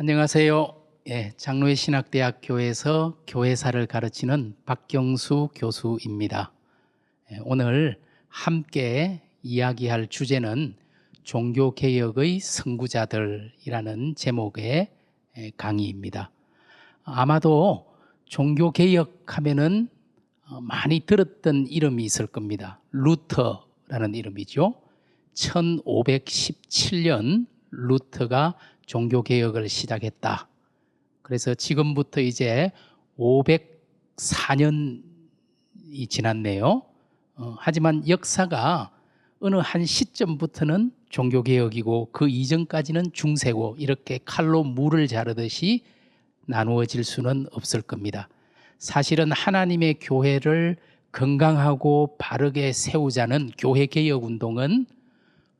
안녕하세요. 장로회 신학대학교에서 교회사를 가르치는 박경수 교수입니다. 오늘 함께 이야기할 주제는 종교개혁의 선구자들이라는 제목의 강의입니다. 아마도 종교개혁하면은 많이 들었던 이름이 있을 겁니다. 루터라는 이름이죠. 1517년 루터가 종교개혁을 시작했다. 그래서 지금부터 이제 504년이 지났네요. 하지만 역사가 어느 한 시점부터는 종교개혁이고 그 이전까지는 중세고 이렇게 칼로 물을 자르듯이 나누어질 수는 없을 겁니다. 사실은 하나님의 교회를 건강하고 바르게 세우자는 교회개혁운동은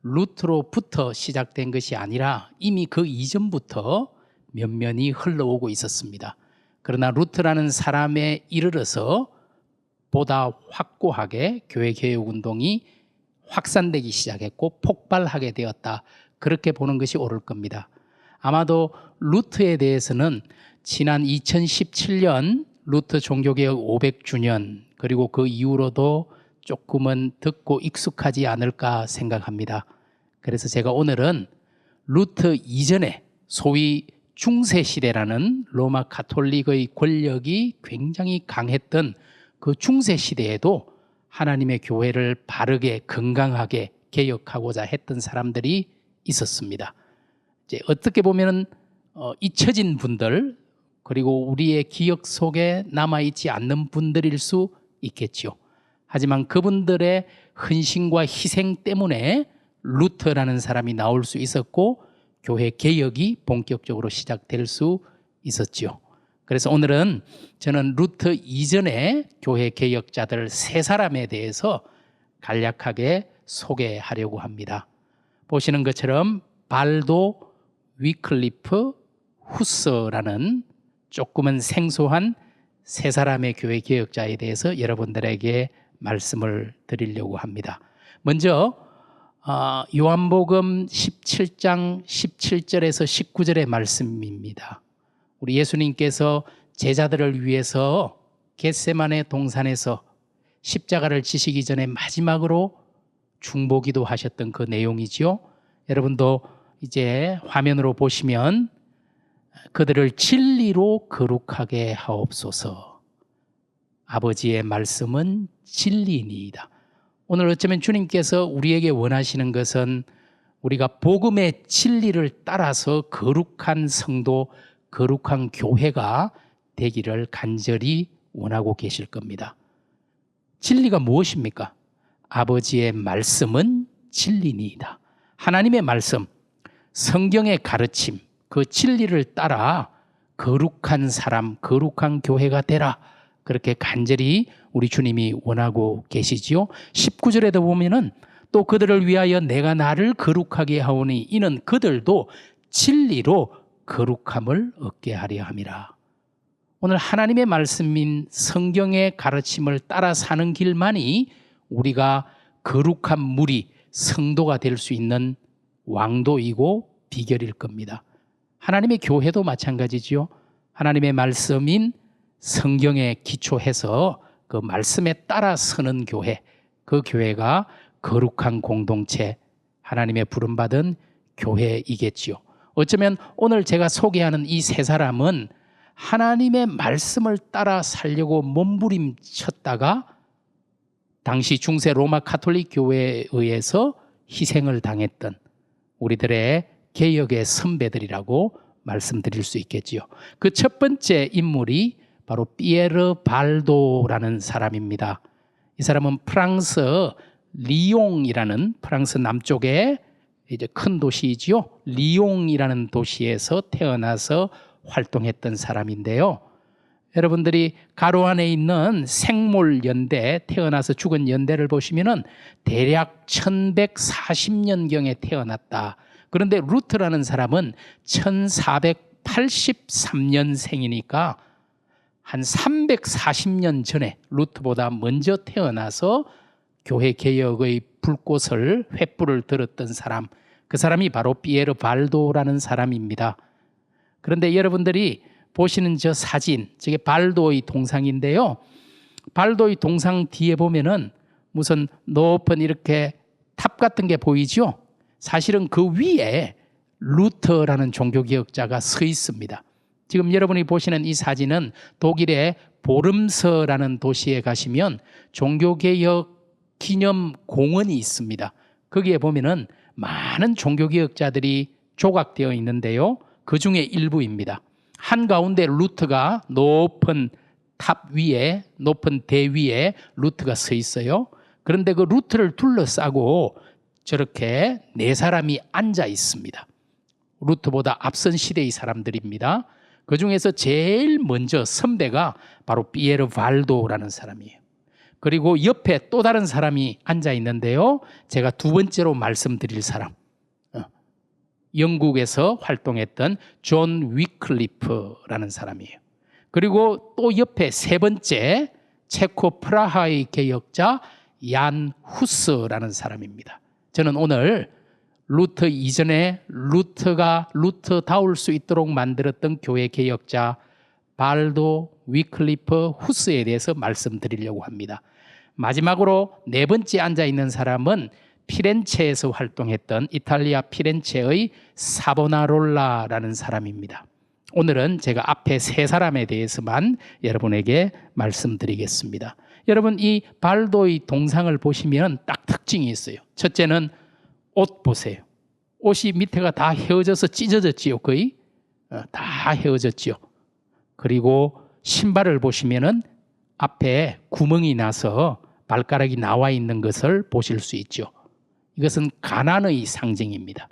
루터로부터 시작된 것이 아니라 이미 그 이전부터 면면이 흘러오고 있었습니다. 그러나 루터라는 사람에 이르러서 보다 확고하게 교회개혁운동이 확산되기 시작했고 폭발하게 되었다. 그렇게 보는 것이 옳을 겁니다. 아마도 루터에 대해서는 지난 2017년 루터 종교개혁 500주년 그리고 그 이후로도 조금은 듣고 익숙하지 않을까 생각합니다. 그래서 제가 오늘은 루터 이전에 소위 중세시대라는 로마 가톨릭의 권력이 굉장히 강했던 그 중세시대에도 하나님의 교회를 바르게 건강하게 개혁하고자 했던 사람들이 있었습니다. 이제 어떻게 보면 잊혀진 분들 그리고 우리의 기억 속에 남아있지 않는 분들일 수 있겠죠. 하지만 그분들의 헌신과 희생 때문에 루터라는 사람이 나올 수 있었고 교회 개혁이 본격적으로 시작될 수 있었죠. 그래서 오늘은 저는 루터 이전의 교회 개혁자들 세 사람에 대해서 간략하게 소개하려고 합니다. 보시는 것처럼 발도, 위클리프, 후서라는 조금은 생소한 세 사람의 교회 개혁자에 대해서 여러분들에게 말씀을 드리려고 합니다. 먼저 요한복음 17장 17절에서 19절의 말씀입니다. 우리 예수님께서 제자들을 위해서 겟세마네 동산에서 십자가를 지시기 전에 마지막으로 중보기도 하셨던 그 내용이죠. 여러분도 이제 화면으로 보시면 그들을 진리로 거룩하게 하옵소서. 아버지의 말씀은 진리니이다. 오늘 어쩌면 주님께서 우리에게 원하시는 것은 우리가 복음의 진리를 따라서 거룩한 성도, 거룩한 교회가 되기를 간절히 원하고 계실 겁니다. 진리가 무엇입니까? 아버지의 말씀은 진리니이다. 하나님의 말씀, 성경의 가르침, 그 진리를 따라 거룩한 사람, 거룩한 교회가 되라. 그렇게 간절히 우리 주님이 원하고 계시지요. 19절에도 보면은 또 그들을 위하여 내가 나를 거룩하게 하오니 이는 그들도 진리로 거룩함을 얻게 하려 함이라. 오늘 하나님의 말씀인 성경의 가르침을 따라 사는 길만이 우리가 거룩한 무리, 성도가 될 수 있는 왕도이고 비결일 겁니다. 하나님의 교회도 마찬가지지요. 하나님의 말씀인 성경에 기초해서 그 말씀에 따라 서는 교회, 그 교회가 거룩한 공동체, 하나님의 부름받은 교회이겠지요. 어쩌면 오늘 제가 소개하는 이 세 사람은 하나님의 말씀을 따라 살려고 몸부림쳤다가 당시 중세 로마 가톨릭 교회에 의해서 희생을 당했던 우리들의 개혁의 선배들이라고 말씀드릴 수 있겠지요. 그 첫 번째 인물이 바로 피에르 발도라는 사람입니다. 이 사람은 프랑스 리옹이라는 프랑스 남쪽의 이제 큰 도시이지요. 리옹이라는 도시에서 태어나서 활동했던 사람인데요. 여러분들이 가로 안에 있는 생몰연대, 태어나서 죽은 연대를 보시면은 대략 1140년경에 태어났다. 그런데 루터라는 사람은 1483년생이니까 한 340년 전에 루터보다 먼저 태어나서 교회 개혁의 불꽃을 횃불을 들었던 사람, 그 사람이 바로 피에르 발도라는 사람입니다. 그런데 여러분들이 보시는 저 사진, 저게 발도의 동상인데요. 발도의 동상 뒤에 보면은 무슨 높은 이렇게 탑 같은 게 보이죠? 사실은 그 위에 루터라는 종교개혁자가 서 있습니다. 지금 여러분이 보시는 이 사진은 독일의 보름서라는 도시에 가시면 종교개혁 기념 공원이 있습니다. 거기에 보면은 많은 종교개혁자들이 조각되어 있는데요. 그 중에 일부입니다. 한가운데 루터가 높은 탑 위에, 높은 대 위에 루터가 서 있어요. 그런데 그 루터를 둘러싸고 저렇게 네 사람이 앉아 있습니다. 루터보다 앞선 시대의 사람들입니다. 그 중에서 제일 먼저 선배가 바로 피에르 발도라는 사람이에요. 그리고 옆에 또 다른 사람이 앉아 있는데요. 제가 두 번째로 말씀드릴 사람. 영국에서 활동했던 존 위클리프라는 사람이에요. 그리고 또 옆에 세 번째 체코 프라하의 개혁자 얀 후스라는 사람입니다. 저는 오늘 루터 이전에 루터가 루터다울 수 있도록 만들었던 교회 개혁자 발도, 위클리프, 후스에 대해서 말씀드리려고 합니다. 마지막으로 네 번째 앉아 있는 사람은 피렌체에서 활동했던 이탈리아 피렌체의 사보나롤라라는 사람입니다. 오늘은 제가 앞에 세 사람에 대해서만 여러분에게 말씀드리겠습니다. 여러분, 이 발도의 동상을 보시면 딱 특징이 있어요. 첫째는 옷 보세요. 옷이 밑에가 다 헤어져서 찢어졌지요. 거의 다 헤어졌지요. 그리고 신발을 보시면은 앞에 구멍이 나서 발가락이 나와 있는 것을 보실 수 있죠. 이것은 가난의 상징입니다.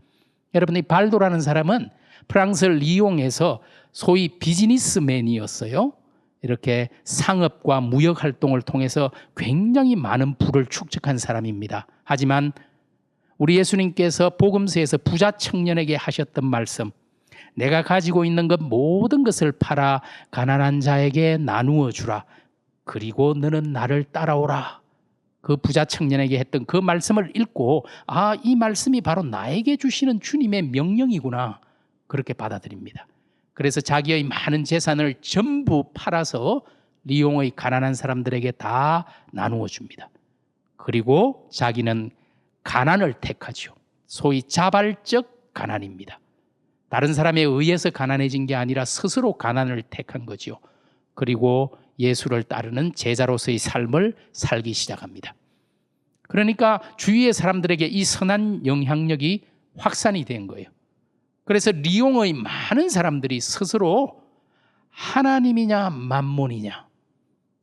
여러분, 이 발도라는 사람은 프랑스 리옹에서 소위 비즈니스맨이었어요. 이렇게 상업과 무역 활동을 통해서 굉장히 많은 부를 축적한 사람입니다. 하지만 우리 예수님께서 복음서에서 부자 청년에게 하셨던 말씀, 내가 가지고 있는 것 모든 것을 팔아 가난한 자에게 나누어 주라. 그리고 너는 나를 따라오라. 그 부자 청년에게 했던 그 말씀을 읽고 이 말씀이 바로 나에게 주시는 주님의 명령이구나. 그렇게 받아들입니다. 그래서 자기의 많은 재산을 전부 팔아서 리옹의 가난한 사람들에게 다 나누어 줍니다. 그리고 자기는 가난을 택하죠. 소위 자발적 가난입니다. 다른 사람에 의해서 가난해진 게 아니라 스스로 가난을 택한 거죠. 그리고 예수를 따르는 제자로서의 삶을 살기 시작합니다. 그러니까 주위의 사람들에게 이 선한 영향력이 확산이 된 거예요. 그래서 리옹의 많은 사람들이 스스로 하나님이냐 만몬이냐,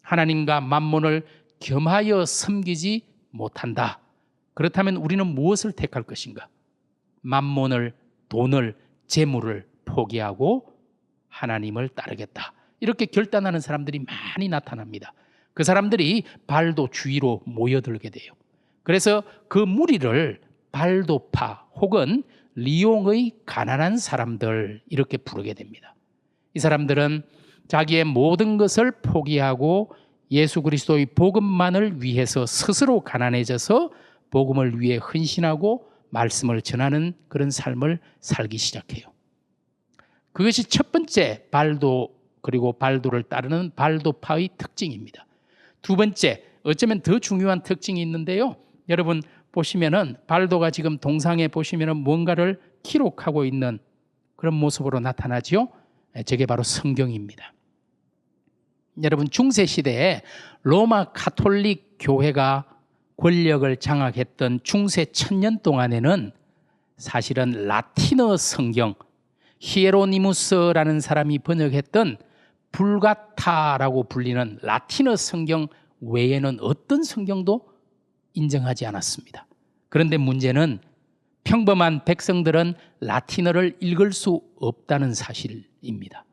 하나님과 만몬을 겸하여 섬기지 못한다. 그렇다면 우리는 무엇을 택할 것인가? 만몬을, 돈을, 재물을 포기하고 하나님을 따르겠다. 이렇게 결단하는 사람들이 많이 나타납니다. 그 사람들이 발도 주위로 모여들게 돼요. 그래서 그 무리를 발도파 혹은 리옹의 가난한 사람들 이렇게 부르게 됩니다. 이 사람들은 자기의 모든 것을 포기하고 예수 그리스도의 복음만을 위해서 스스로 가난해져서 복음을 위해 헌신하고 말씀을 전하는 그런 삶을 살기 시작해요. 그것이 첫 번째 발도 그리고 발도를 따르는 발도파의 특징입니다. 두 번째, 어쩌면 더 중요한 특징이 있는데요. 여러분 보시면은 발도가 지금 동상에 보시면은 뭔가를 기록하고 있는 그런 모습으로 나타나죠. 저게 바로 성경입니다. 여러분 중세 시대에 로마 가톨릭 교회가 권력을 장악했던 중세 1000년 동안에는 사실은 라틴어 성경 히에로니무스라는 사람이 번역했던 불가타라고 불리는 라틴어 성경 외에는 어떤 성경도 인정하지 않았습니다. 그런데 문제는 평범한 백성들은 라틴어를 읽을 수 없다는 사실입니다.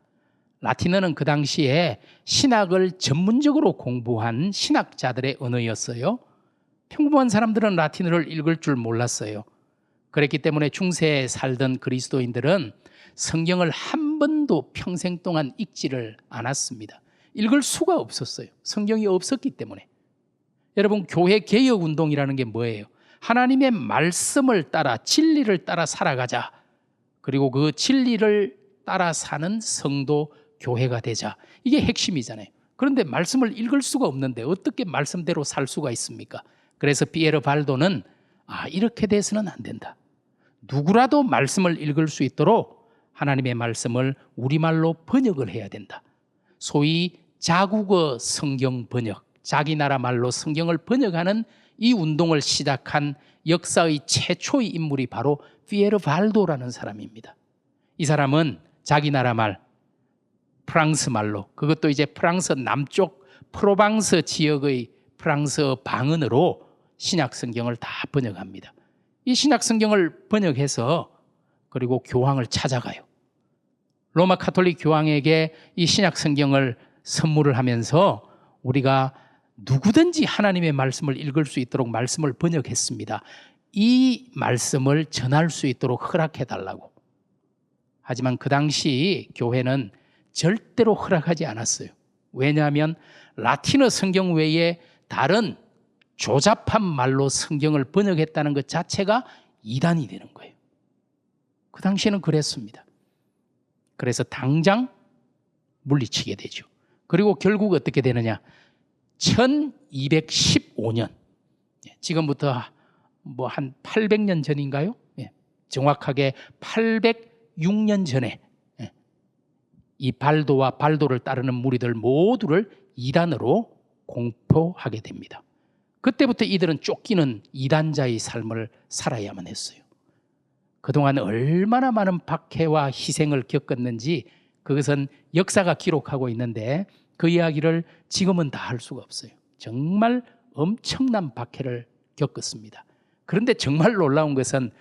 라틴어는 그 당시에 신학을 전문적으로 공부한 신학자들의 언어였어요. 평범한 사람들은 라틴어를 읽을 줄 몰랐어요. 그랬기 때문에 중세에 살던 그리스도인들은 성경을 한 번도 평생 동안 읽지를 않았습니다. 읽을 수가 없었어요. 성경이 없었기 때문에. 여러분 교회 개혁 운동이라는 게 뭐예요? 하나님의 말씀을 따라 진리를 따라 살아가자. 그리고 그 진리를 따라 사는 성도 교회가 되자. 이게 핵심이잖아요. 그런데 말씀을 읽을 수가 없는데 어떻게 말씀대로 살 수가 있습니까? 그래서 피에르 발도는 이렇게 돼서는 안 된다. 누구라도 말씀을 읽을 수 있도록 하나님의 말씀을 우리말로 번역을 해야 된다. 소위 자국어 성경 번역, 자기 나라 말로 성경을 번역하는 이 운동을 시작한 역사의 최초의 인물이 바로 피에르 발도라는 사람입니다. 이 사람은 자기 나라 말, 프랑스 말로, 그것도 이제 프랑스 남쪽 프로방스 지역의 프랑스 방언으로 신약 성경을 다 번역합니다. 이 신약 성경을 번역해서 그리고 교황을 찾아가요. 로마 가톨릭 교황에게 이 신약 성경을 선물을 하면서 우리가 누구든지 하나님의 말씀을 읽을 수 있도록 말씀을 번역했습니다. 이 말씀을 전할 수 있도록 허락해 달라고. 하지만 그 당시 교회는 절대로 허락하지 않았어요. 왜냐하면 라틴어 성경 외에 다른 조잡한 말로 성경을 번역했다는 것 자체가 이단이 되는 거예요. 그 당시에는 그랬습니다. 그래서 당장 물리치게 되죠. 그리고 결국 어떻게 되느냐? 1215년, 지금부터 뭐 한 800년 전인가요? 정확하게 806년 전에 이 발도와 발도를 따르는 무리들 모두를 이단으로 공포하게 됩니다. 그때부터 이들은 쫓기는 이단자의 삶을 살아야만 했어요. 그동안 얼마나 많은 박해와 희생을 겪었는지 그것은 역사가 기록하고 있는데 그 이야기를 지금은 다 할 수가 없어요. 정말 엄청난 박해를 겪었습니다. 그런데 정말 놀라운 것은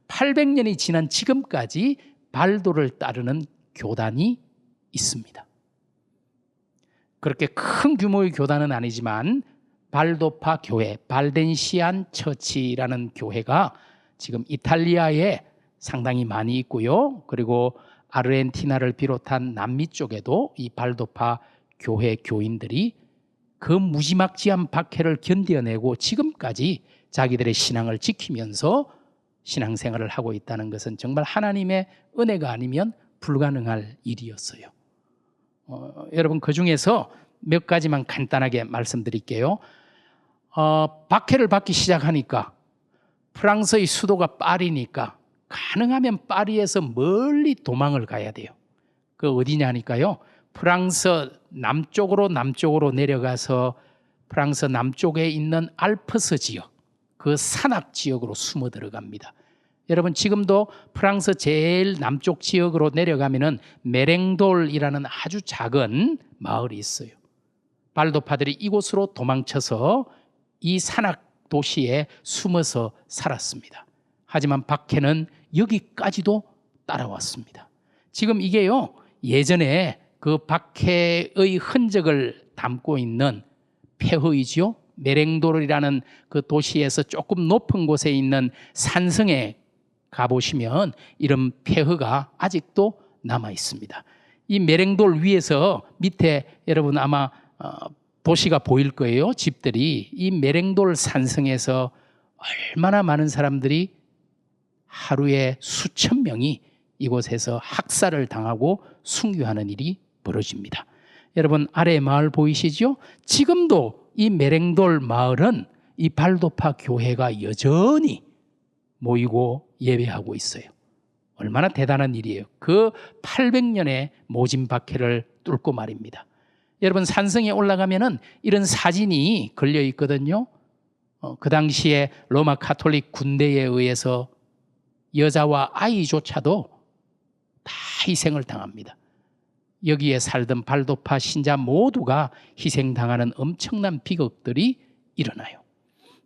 800년이 지난 지금까지 발도를 따르는 교단이 있습니다. 그렇게 큰 규모의 교단은 아니지만 발도파 교회, 발덴시안 처치라는 교회가 지금 이탈리아에 상당히 많이 있고요. 그리고 아르헨티나를 비롯한 남미 쪽에도 이 발도파 교회 교인들이 그 무지막지한 박해를 견뎌내고 지금까지 자기들의 신앙을 지키면서 신앙생활을 하고 있다는 것은 정말 하나님의 은혜가 아니면 불가능할 일이었어요. 여러분, 그 중에서 몇 가지만 간단하게 말씀드릴게요. 박해를 받기 시작하니까 프랑스의 수도가 파리니까 가능하면 파리에서 멀리 도망을 가야 돼요. 그 어디냐니까요. 프랑스 남쪽으로 내려가서 프랑스 남쪽에 있는 알프스 지역, 그 산악 지역으로 숨어 들어갑니다. 여러분, 지금도 프랑스 제일 남쪽 지역으로 내려가면은 메랭돌이라는 아주 작은 마을이 있어요. 발도파들이 이곳으로 도망쳐서 이 산악 도시에 숨어서 살았습니다. 하지만 박해는 여기까지도 따라왔습니다. 지금 이게요, 예전에 그 박해의 흔적을 담고 있는 폐허이지요. 메랭도르라는 그 도시에서 조금 높은 곳에 있는 산성에 가보시면 이런 폐허가 아직도 남아 있습니다. 이 메랭돌 위에서 밑에 여러분 아마 도시가 보일 거예요. 집들이. 이 메랭돌 산성에서 얼마나 많은 사람들이 하루에 수천 명이 이곳에서 학살을 당하고 순교하는 일이 벌어집니다. 여러분, 아래 마을 보이시죠? 지금도 이 메랭돌 마을은 이 발도파 교회가 여전히 모이고 예배하고 있어요. 얼마나 대단한 일이에요. 그 800년의 모진 박해를 뚫고 말입니다. 여러분, 산성에 올라가면은 이런 사진이 걸려 있거든요. 그 당시에 로마 가톨릭 군대에 의해서 여자와 아이조차도 다 희생을 당합니다. 여기에 살던 발도파 신자 모두가 희생당하는 엄청난 비극들이 일어나요.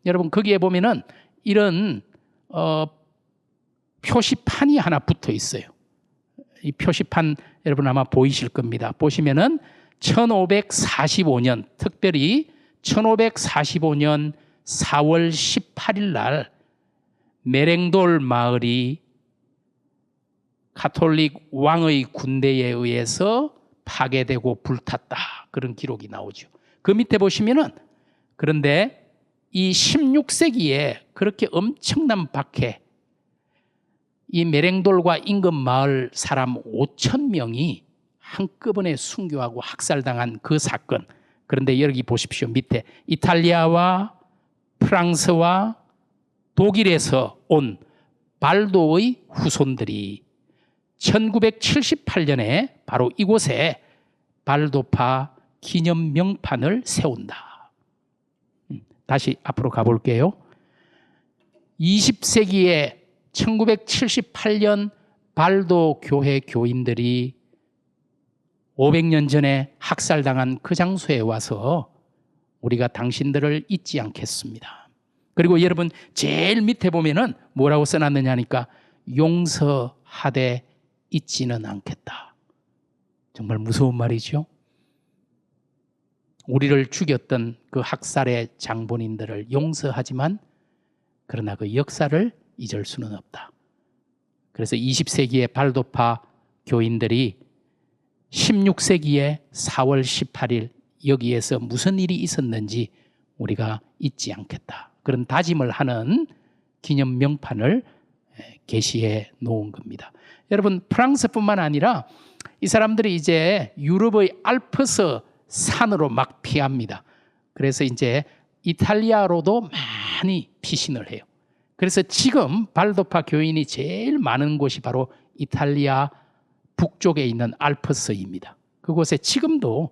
여러분, 거기에 보면은 이런 표시판이 하나 붙어 있어요. 이 표시판 여러분 아마 보이실 겁니다. 보시면은 1545년, 특별히 1545년 4월 18일 날 메랭돌 마을이 가톨릭 왕의 군대에 의해서 파괴되고 불탔다. 그런 기록이 나오죠. 그 밑에 보시면은, 그런데 이 16세기에 그렇게 엄청난 박해, 이 메랭돌과 인근 마을 사람 5천 명이 한꺼번에 순교하고 학살당한 그 사건. 그런데 여기 보십시오. 밑에 이탈리아와 프랑스와 독일에서 온 발도의 후손들이 1978년에 바로 이곳에 발도파 기념 명판을 세운다. 다시 앞으로 가볼게요. 20세기에 1978년 발도 교회 교인들이 500년 전에 학살당한 그 장소에 와서 우리가 당신들을 잊지 않겠습니다. 그리고 여러분 제일 밑에 보면은 뭐라고 써놨느냐 하니까 용서하되 잊지는 않겠다. 정말 무서운 말이죠. 우리를 죽였던 그 학살의 장본인들을 용서하지만 그러나 그 역사를 잊을 수는 없다. 그래서 20세기의 발도파 교인들이 16세기의 4월 18일 여기에서 무슨 일이 있었는지 우리가 잊지 않겠다. 그런 다짐을 하는 기념 명판을 게시해 놓은 겁니다. 여러분 프랑스뿐만 아니라 이 사람들이 이제 유럽의 알프스 산으로 막 피합니다. 그래서 이제 이탈리아로도 많이 피신을 해요. 그래서 지금 발도파 교인이 제일 많은 곳이 바로 이탈리아 북쪽에 있는 알프스입니다. 그곳에 지금도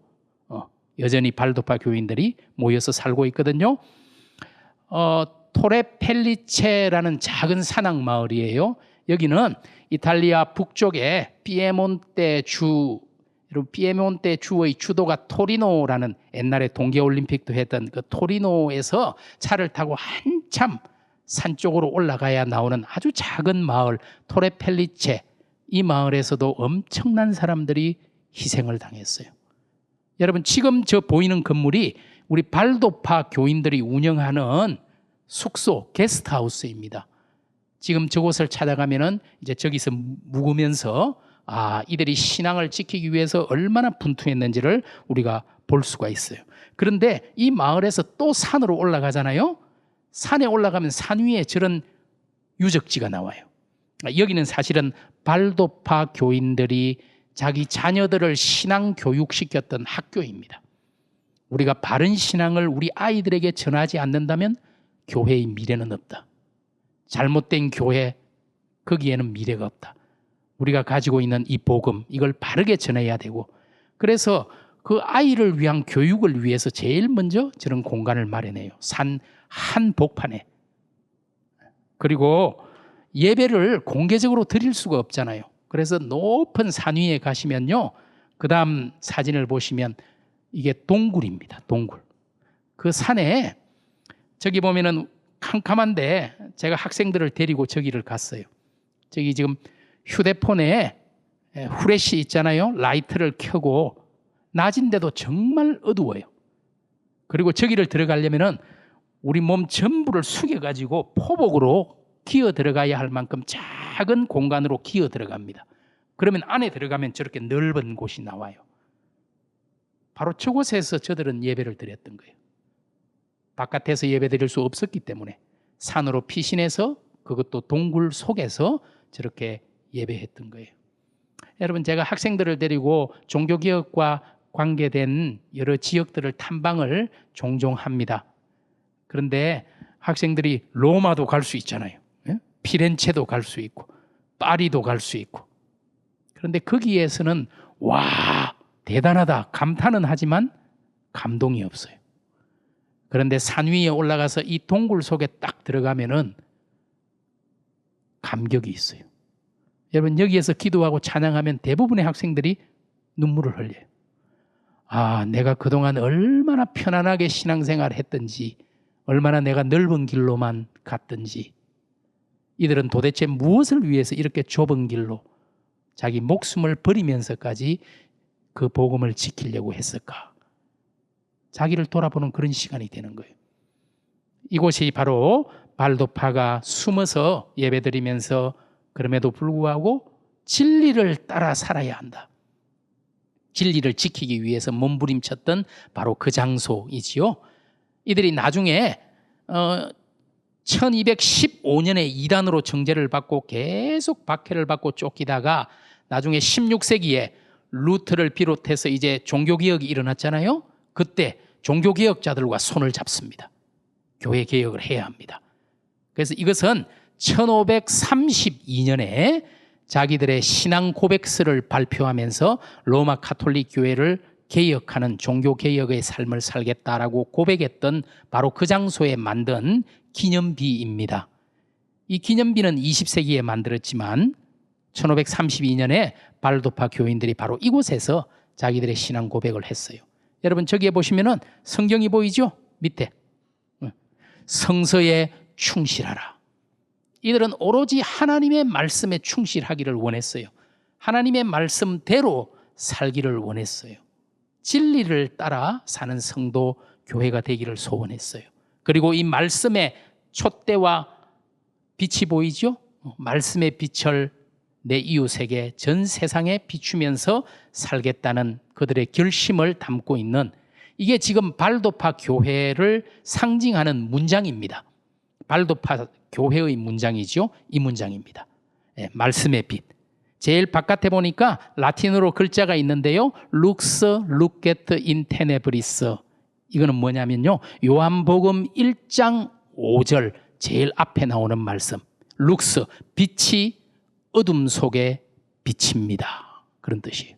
여전히 발도파 교인들이 모여서 살고 있거든요. 토레펠리체라는 작은 산악 마을이에요. 여기는 이탈리아 북쪽에 피에몬테 주의 주도가 토리노라는 옛날에 동계올림픽도 했던 그 토리노에서 차를 타고 한참 산 쪽으로 올라가야 나오는 아주 작은 마을 토레펠리체. 이 마을에서도 엄청난 사람들이 희생을 당했어요. 여러분 지금 저 보이는 건물이 우리 발도파 교인들이 운영하는 숙소 게스트하우스입니다. 지금 저곳을 찾아가면은 이제 저기서 묵으면서 이들이 신앙을 지키기 위해서 얼마나 분투했는지를 우리가 볼 수가 있어요. 그런데 이 마을에서 또 산으로 올라가잖아요. 산에 올라가면 산 위에 저런 유적지가 나와요. 여기는 사실은 발도파 교인들이 자기 자녀들을 신앙 교육시켰던 학교입니다. 우리가 바른 신앙을 우리 아이들에게 전하지 않는다면 교회의 미래는 없다. 잘못된 교회, 거기에는 미래가 없다. 우리가 가지고 있는 이 복음, 이걸 바르게 전해야 되고, 그래서 그 아이를 위한 교육을 위해서 제일 먼저 저런 공간을 마련해요. 산 한복판에. 그리고 예배를 공개적으로 드릴 수가 없잖아요. 그래서 높은 산 위에 가시면요, 그 다음 사진을 보시면 이게 동굴입니다. 동굴. 그 산에 저기 보면은 캄캄한데 제가 학생들을 데리고 저기를 갔어요. 저기 지금 휴대폰에 후레쉬 있잖아요. 라이트를 켜고 낮인데도 정말 어두워요. 그리고 저기를 들어가려면은 우리 몸 전부를 숙여가지고 포복으로 기어 들어가야 할 만큼 작은 공간으로 기어 들어갑니다. 그러면 안에 들어가면 저렇게 넓은 곳이 나와요. 바로 저곳에서 저들은 예배를 드렸던 거예요. 바깥에서 예배 드릴 수 없었기 때문에 산으로 피신해서 그것도 동굴 속에서 저렇게 예배했던 거예요. 여러분 제가 학생들을 데리고 종교개혁과 관계된 여러 지역들을 탐방을 종종 합니다. 그런데 학생들이 로마도 갈 수 있잖아요. 피렌체도 갈 수 있고 파리도 갈 수 있고. 그런데 거기에서는 와 대단하다 감탄은 하지만 감동이 없어요. 그런데 산 위에 올라가서 이 동굴 속에 딱 들어가면은 감격이 있어요. 여러분 여기에서 기도하고 찬양하면 대부분의 학생들이 눈물을 흘려요. 내가 그동안 얼마나 편안하게 신앙생활을 했던지, 얼마나 내가 넓은 길로만 갔던지, 이들은 도대체 무엇을 위해서 이렇게 좁은 길로 자기 목숨을 버리면서까지 그 복음을 지키려고 했을까? 자기를 돌아보는 그런 시간이 되는 거예요. 이곳이 바로 발도파가 숨어서 예배드리면서 그럼에도 불구하고 진리를 따라 살아야 한다. 진리를 지키기 위해서 몸부림쳤던 바로 그 장소이지요. 이들이 나중에 1215년에 이단으로 정죄를 받고 계속 박해를 받고 쫓기다가 나중에 16세기에 루트를 비롯해서 이제 종교개혁이 일어났잖아요. 그때 종교개혁자들과 손을 잡습니다. 교회 개혁을 해야 합니다. 그래서 이것은 1532년에 자기들의 신앙 고백서를 발표하면서 로마 가톨릭 교회를 개혁하는 종교개혁의 삶을 살겠다라고 고백했던 바로 그 장소에 만든 기념비입니다. 이 기념비는 20세기에 만들었지만 1532년에 발도파 교인들이 바로 이곳에서 자기들의 신앙 고백을 했어요. 여러분 저기에 보시면은 성경이 보이죠? 밑에 성서에 충실하라. 이들은 오로지 하나님의 말씀에 충실하기를 원했어요. 하나님의 말씀대로 살기를 원했어요. 진리를 따라 사는 성도 교회가 되기를 소원했어요. 그리고 이 말씀의 촛대와 빛이 보이죠? 말씀의 빛을 내 이웃에게 전 세상에 비추면서 살겠다는 그들의 결심을 담고 있는, 이게 지금 발도파 교회를 상징하는 문장입니다. 발도파 교회의 문장이죠. 이 문장입니다. 말씀의 빛. 제일 바깥에 보니까 라틴어로 글자가 있는데요. Lux lucet in tenebris. 이거는 뭐냐면요, 요한복음 1장 5절 제일 앞에 나오는 말씀. 룩스, 빛이 어둠 속에 비칩니다. 그런 뜻이에요.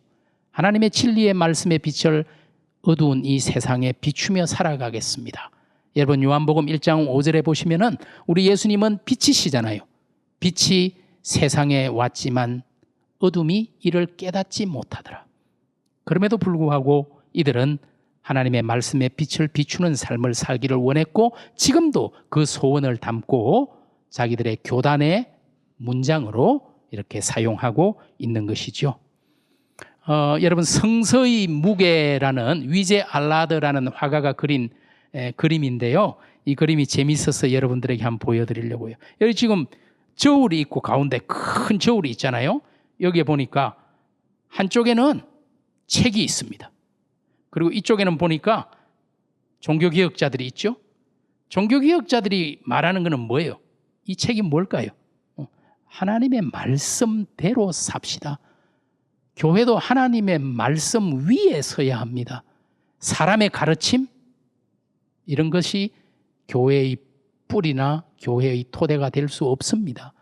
하나님의 진리의 말씀의 빛을 어두운 이 세상에 비추며 살아가겠습니다. 여러분 요한복음 1장 5절에 보시면은 우리 예수님은 빛이시잖아요. 빛이 세상에 왔지만 어둠이 이를 깨닫지 못하더라. 그럼에도 불구하고 이들은 하나님의 말씀의 빛을 비추는 삶을 살기를 원했고 지금도 그 소원을 담고 자기들의 교단의 문장으로 이렇게 사용하고 있는 것이죠. 여러분 성서의 무게라는 위제 알라드라는 화가가 그린 그림인데요. 이 그림이 재미있어서 여러분들에게 한번 보여드리려고요. 여기 지금 저울이 있고 가운데 큰 저울이 있잖아요. 여기에 보니까 한쪽에는 책이 있습니다. 그리고 이쪽에는 보니까 종교개혁자들이 있죠. 종교개혁자들이 말하는 것은 뭐예요? 이 책이 뭘까요? 하나님의 말씀대로 삽시다. 교회도 하나님의 말씀 위에 서야 합니다. 사람의 가르침? 이런 것이 교회의 뿌리나 교회의 토대가 될 수 없습니다.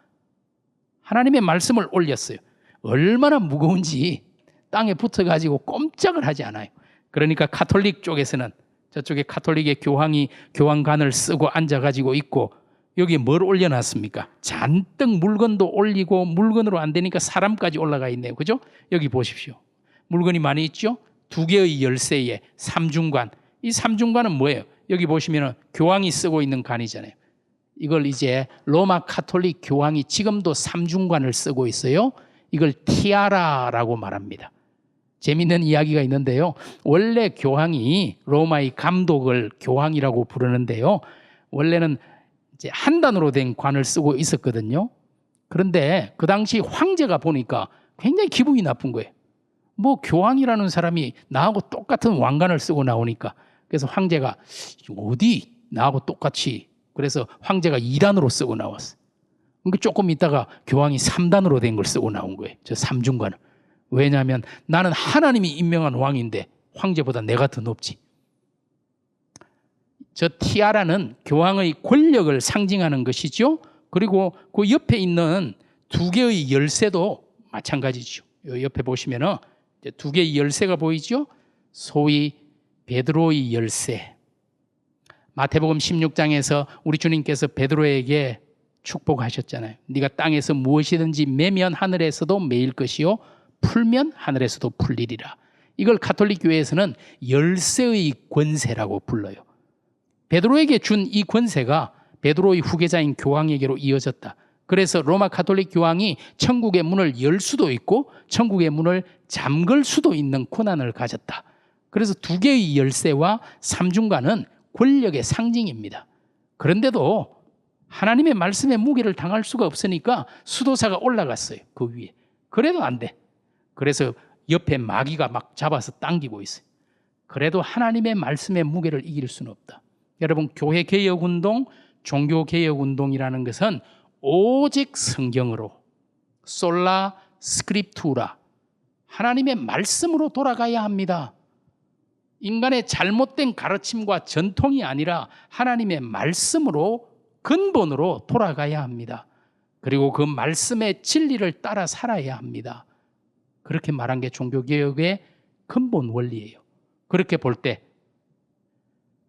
하나님의 말씀을 올렸어요. 얼마나 무거운지 땅에 붙어가지고 꼼짝을 하지 않아요. 그러니까 가톨릭 쪽에서는 저쪽에 가톨릭의 교황이 교황관을 쓰고 앉아가지고 있고 여기에 뭘 올려놨습니까? 잔뜩 물건도 올리고 물건으로 안 되니까 사람까지 올라가 있네요. 그죠? 여기 보십시오. 물건이 많이 있죠? 2개의 열쇠에 삼중관. 이 삼중관은 뭐예요? 여기 보시면 교황이 쓰고 있는 관이잖아요. 이걸 이제 로마 가톨릭 교황이 지금도 삼중관을 쓰고 있어요. 이걸 티아라라고 말합니다. 재미있는 이야기가 있는데요. 원래 교황이 로마의 감독을 교황이라고 부르는데요. 원래는 이제 한 단으로 된 관을 쓰고 있었거든요. 그런데 그 당시 황제가 보니까 굉장히 기분이 나쁜 거예요. 뭐 교황이라는 사람이 나하고 똑같은 왕관을 쓰고 나오니까. 그래서 황제가 어디 나하고 똑같이, 그래서 황제가 2단으로 쓰고 나왔어요. 그러니까 조금 있다가 교황이 3단으로 된 걸 쓰고 나온 거예요. 저 삼중관을. 왜냐하면 나는 하나님이 임명한 왕인데 황제보다 내가 더 높지. 저 티아라는 교황의 권력을 상징하는 것이죠. 그리고 그 옆에 있는 2개의 열쇠도 마찬가지죠. 옆에 보시면은 2개의 열쇠가 보이죠. 소위 베드로의 열쇠. 마태복음 16장에서 우리 주님께서 베드로에게 축복하셨잖아요. 네가 땅에서 무엇이든지 매면 하늘에서도 매일 것이요 풀면 하늘에서도 풀리리라. 이걸 가톨릭 교회에서는 열쇠의 권세라고 불러요. 베드로에게 준 이 권세가 베드로의 후계자인 교황에게로 이어졌다. 그래서 로마 가톨릭 교황이 천국의 문을 열 수도 있고 천국의 문을 잠글 수도 있는 권한을 가졌다. 그래서 2개의 열쇠와 삼중관은 권력의 상징입니다. 그런데도 하나님의 말씀의 무게를 당할 수가 없으니까 수도사가 올라갔어요. 그 위에. 그래도 안 돼. 그래서 옆에 마귀가 막 잡아서 당기고 있어요. 그래도 하나님의 말씀의 무게를 이길 수는 없다. 여러분 교회 개혁운동, 종교개혁 운동이라는 것은 오직 성경으로 솔라 스크립투라 하나님의 말씀으로 돌아가야 합니다. 인간의 잘못된 가르침과 전통이 아니라 하나님의 말씀으로 근본으로 돌아가야 합니다. 그리고 그 말씀의 진리를 따라 살아야 합니다. 그렇게 말한 게 종교개혁의 근본 원리예요. 그렇게 볼 때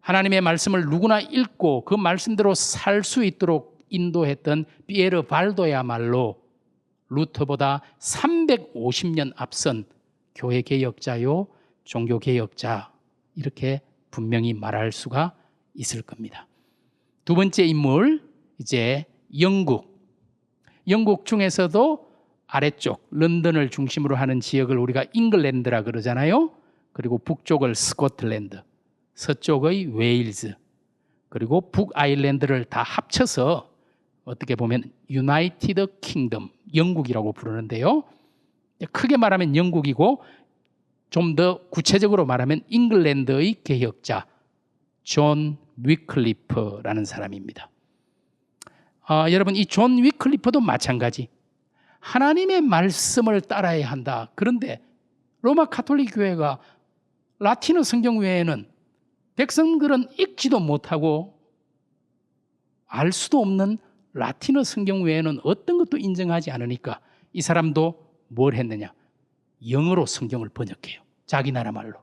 하나님의 말씀을 누구나 읽고 그 말씀대로 살 수 있도록 인도했던 피에르 발도야말로 루터보다 350년 앞선 교회 개혁자요, 종교 개혁자 이렇게 분명히 말할 수가 있을 겁니다. 두 번째 인물, 이제 영국 중에서도 아래쪽 런던을 중심으로 하는 지역을 우리가 잉글랜드라 그러잖아요. 그리고 북쪽을 스코틀랜드, 서쪽의 웨일즈, 그리고 북아일랜드를 다 합쳐서 어떻게 보면 유나이티드 킹덤, 영국이라고 부르는데요. 크게 말하면 영국이고 좀 더 구체적으로 말하면 잉글랜드의 개혁자 존 위클리프라는 사람입니다. 여러분, 이 존 위클리프도 마찬가지. 하나님의 말씀을 따라야 한다. 그런데 로마 가톨릭 교회가 라틴어 성경 외에는 백성들은 읽지도 못하고 알 수도 없는 라틴어 성경 외에는 어떤 것도 인정하지 않으니까 이 사람도 뭘 했느냐? 영어로 성경을 번역해요. 자기 나라 말로.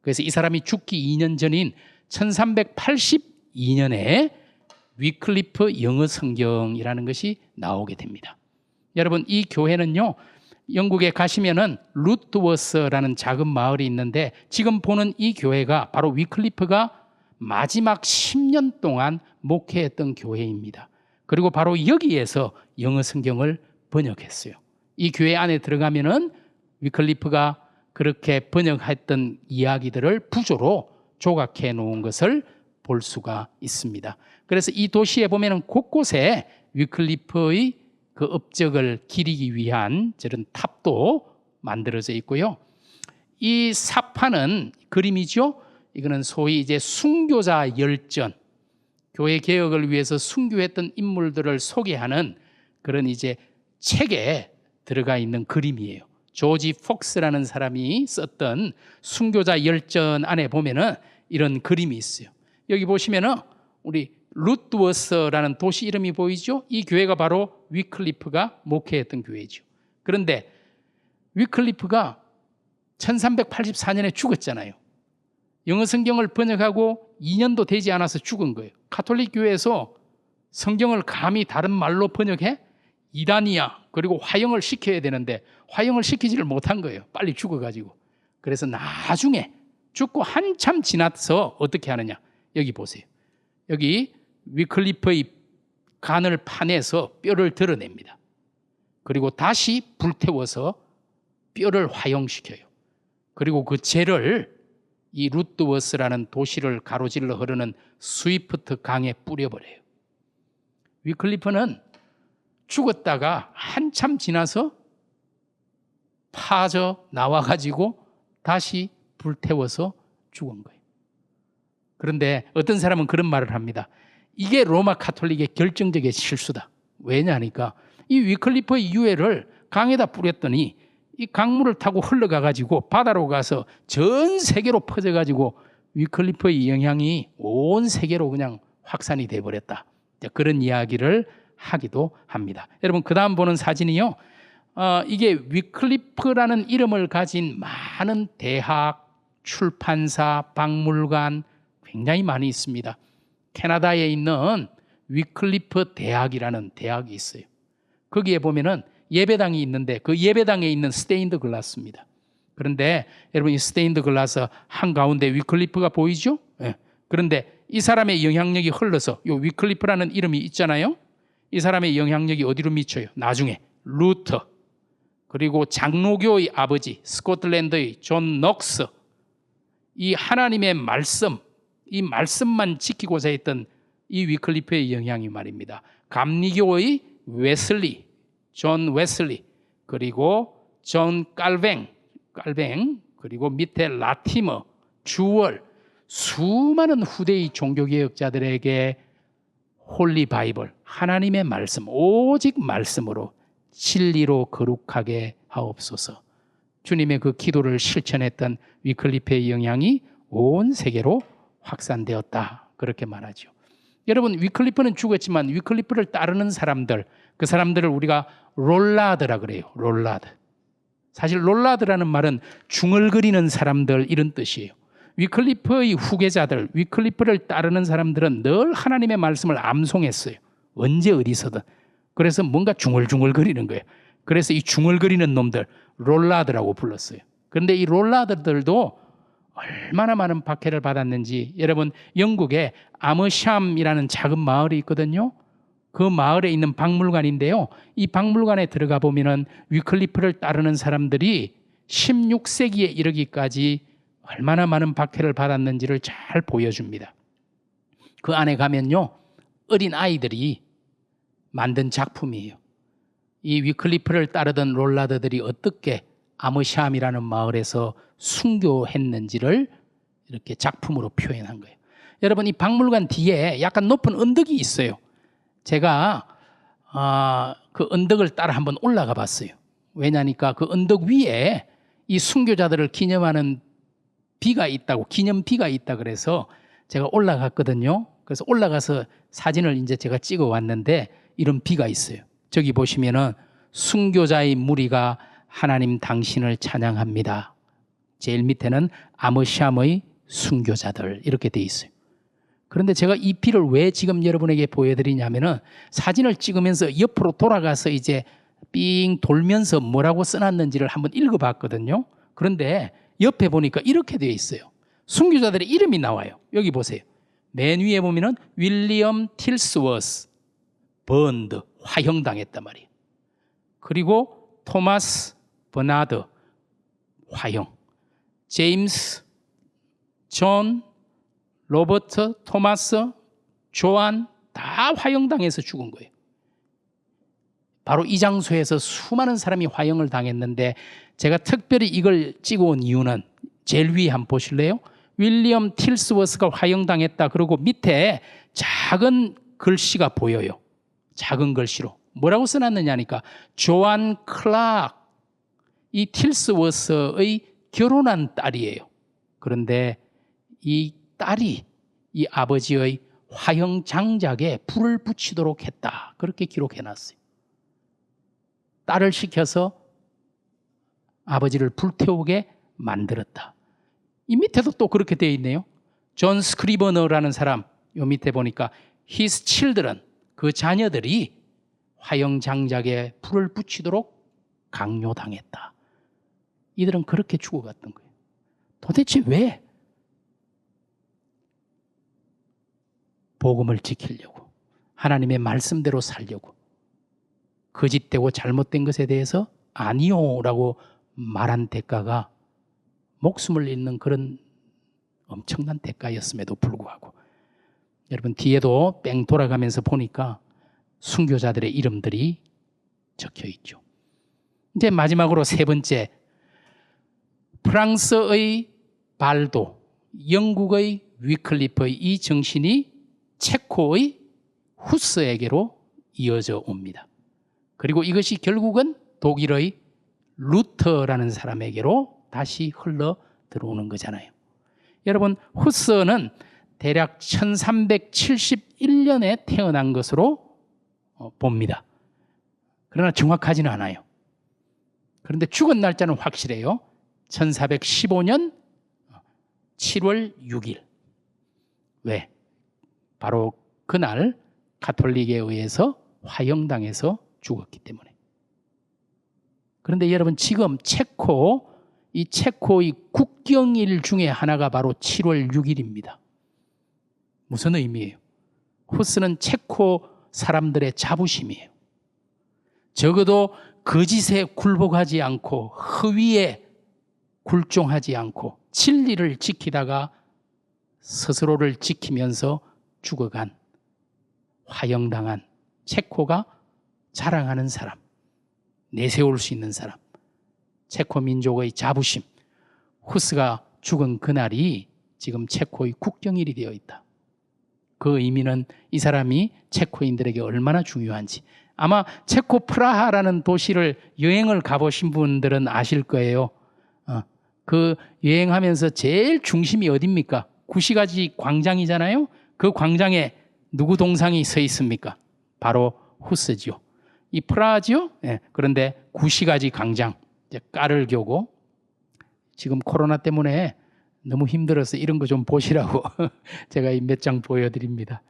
그래서 이 사람이 죽기 2년 전인 1382년에 위클리프 영어 성경이라는 것이 나오게 됩니다. 여러분, 이 교회는요, 영국에 가시면은 루트워스라는 작은 마을이 있는데 지금 보는 이 교회가 바로 위클리프가 마지막 10년 동안 목회했던 교회입니다. 그리고 바로 여기에서 영어 성경을 번역했어요. 이 교회 안에 들어가면은 위클리프가 그렇게 번역했던 이야기들을 부조로 조각해 놓은 것을 볼 수가 있습니다. 그래서 이 도시에 보면은 곳곳에 위클리프의 그 업적을 기리기 위한 저런 탑도 만들어져 있고요. 이 사파는 그림이죠. 이거는 소위 이제 순교자 열전, 교회 개혁을 위해서 순교했던 인물들을 소개하는 그런 이제 책에 들어가 있는 그림이에요. 조지 폭스라는 사람이 썼던 순교자 열전 안에 보면은 이런 그림이 있어요. 여기 보시면은 우리 루트워스라는 도시 이름이 보이죠? 이 교회가 바로 위클리프가 목회했던 교회죠. 그런데 위클리프가 1384년에 죽었잖아요. 영어 성경을 번역하고 2년도 되지 않아서 죽은 거예요. 가톨릭 교회에서 성경을 감히 다른 말로 번역해? 이단이야. 그리고 화형을 시켜야 되는데 화형을 시키지를 못한 거예요. 빨리 죽어가지고. 그래서 나중에 죽고 한참 지나서 어떻게 하느냐. 여기 보세요. 여기 위클리프의 간을 파내서 뼈를 드러냅니다. 그리고 다시 불태워서 뼈를 화형시켜요. 그리고 그 재를 이 루트워스라는 도시를 가로질러 흐르는 스위프트 강에 뿌려버려요. 위클리프는 죽었다가 한참 지나서 파져 나와가지고 다시 불태워서 죽은 거예요. 그런데 어떤 사람은 그런 말을 합니다. 이게 로마 가톨릭의 결정적인 실수다. 왜냐하니까 이 위클리프의 유해를 강에다 뿌렸더니 이 강물을 타고 흘러가가지고 바다로 가서 전 세계로 퍼져가지고 위클리프의 영향이 온 세계로 그냥 확산이 돼버렸다. 그런 이야기를 하기도 합니다. 여러분, 그 다음 보는 사진이요. 이게 위클리프라는 이름을 가진 많은 대학, 출판사, 박물관 굉장히 많이 있습니다. 캐나다에 있는 위클리프 대학이라는 대학이 있어요. 거기에 보면은 예배당이 있는데 그 예배당에 있는 스테인드 글라스입니다. 그런데 여러분, 이 스테인드 글라스 한가운데 위클리프가 보이죠? 네. 그런데 이 사람의 영향력이 흘러서 이 위클리프라는 이름이 있잖아요. 이 사람의 영향력이 어디로 미쳐요? 나중에 루터, 그리고 장로교의 아버지 스코틀랜드의 존 넉스, 이 하나님의 말씀, 이 말씀만 지키고자 했던 이 위클리프의 영향이 말입니다. 감리교의 웨슬리, 존 웨슬리, 그리고 존 깔뱅, 그리고 밑에 라티머, 주월, 수많은 후대의 종교개혁자들에게 홀리 바이블, 하나님의 말씀, 오직 말씀으로 진리로 거룩하게 하옵소서. 주님의 그 기도를 실천했던 위클리프의 영향이 온 세계로 확산되었다. 그렇게 말하죠. 여러분, 위클리프는 죽었지만 위클리프를 따르는 사람들, 그 사람들을 우리가 롤라드라 그래요. 롤라드. 사실 롤라드라는 말은 중얼거리는 사람들 이런 뜻이에요. 위클리프의 후계자들, 위클리프를 따르는 사람들은 늘 하나님의 말씀을 암송했어요. 언제 어디서든. 그래서 뭔가 중얼중얼거리는 거예요. 그래서 이 중얼거리는 놈들 롤라드라고 불렀어요. 그런데 이 롤라드들도 얼마나 많은 박해를 받았는지, 여러분, 영국에 아머샴이라는 작은 마을이 있거든요. 그 마을에 있는 박물관인데요. 이 박물관에 들어가 보면은 위클리프를 따르는 사람들이 16세기에 이르기까지 얼마나 많은 박해를 받았는지를 잘 보여줍니다. 그 안에 가면요, 어린 아이들이 만든 작품이에요. 이 위클리프를 따르던 롤라드들이 어떻게 아머샴이라는 마을에서 순교했는지를 이렇게 작품으로 표현한 거예요. 여러분, 이 박물관 뒤에 약간 높은 언덕이 있어요. 제가 그 언덕을 따라 한번 올라가 봤어요. 왜냐니까 그 언덕 위에 이 순교자들을 기념하는 비가 있다고, 기념비가 있다 그래서 제가 올라갔거든요. 그래서 올라가서 사진을 이제 제가 찍어 왔는데 이런 비가 있어요. 저기 보시면은 순교자의 무리가 하나님 당신을 찬양합니다. 제일 밑에는 아머샴의 순교자들 이렇게 돼 있어요. 그런데 제가 이 비를 왜 지금 여러분에게 보여드리냐면은 사진을 찍으면서 옆으로 돌아가서 이제 삥 돌면서 뭐라고 써놨는지를 한번 읽어봤거든요. 그런데 옆에 보니까 이렇게 되어 있어요. 순교자들의 이름이 나와요. 여기 보세요. 맨 위에 보면은 윌리엄 틸스워스 번드, 화형당했단 말이에요. 그리고 토마스 버나드, 화형. 제임스, 존, 로버트, 토마스, 조안 다 화형당해서 죽은 거예요. 바로 이 장소에서 수많은 사람이 화형을 당했는데 제가 특별히 이걸 찍어온 이유는 제일 위에 한번 보실래요? 윌리엄 틸스워스가 화형당했다. 그리고 밑에 작은 글씨가 보여요. 작은 글씨로. 뭐라고 써놨느냐니까 조안 클락, 이 틸스워스의 결혼한 딸이에요. 그런데 이 딸이 이 아버지의 화형 장작에 불을 붙이도록 했다. 그렇게 기록해놨어요. 딸을 시켜서 아버지를 불태우게 만들었다. 이 밑에도 또 그렇게 되어 있네요. 존 스크리버너라는 사람, 요 밑에 보니까 his children, 그 자녀들이 화형 장작에 불을 붙이도록 강요당했다. 이들은 그렇게 죽어갔던 거예요. 도대체 왜? 복음을 지키려고, 하나님의 말씀대로 살려고, 거짓되고 잘못된 것에 대해서 아니요라고 말한 대가가 목숨을 잃는 그런 엄청난 대가였음에도 불구하고, 여러분 뒤에도 뺑 돌아가면서 보니까 순교자들의 이름들이 적혀 있죠. 이제 마지막으로 세 번째, 프랑스의 발도, 영국의 위클리프의 이 정신이 체코의 후스에게로 이어져 옵니다. 그리고 이것이 결국은 독일의 루터라는 사람에게로 다시 흘러 들어오는 거잖아요. 여러분, 후스는 대략 1371년에 태어난 것으로 봅니다. 그러나 정확하지는 않아요. 그런데 죽은 날짜는 확실해요. 1415년 7월 6일. 왜? 바로 그날 가톨릭에 의해서 화형당해서 죽었기 때문에. 그런데 여러분, 지금 이 체코의 국경일 중에 하나가 바로 7월 6일입니다. 무슨 의미예요? 후스는 체코 사람들의 자부심이에요. 적어도 거짓에 굴복하지 않고 허위에 굴종하지 않고 진리를 지키다가 스스로를 지키면서 죽어간, 화형당한 체코가 자랑하는 사람, 내세울 수 있는 사람, 체코 민족의 자부심, 후스가 죽은 그날이 지금 체코의 국경일이 되어 있다. 그 의미는 이 사람이 체코인들에게 얼마나 중요한지. 아마 체코 프라하라는 도시를 여행을 가보신 분들은 아실 거예요. 그 여행하면서 제일 중심이 어딥니까? 구시가지 광장이잖아요. 그 광장에 누구 동상이 서 있습니까? 바로 후스지요. 이 프라하지요. 예, 그런데 구시가지 광장, 까를교고, 지금 코로나 때문에 너무 힘들어서 이런 거 좀 보시라고 제가 몇 장 보여드립니다.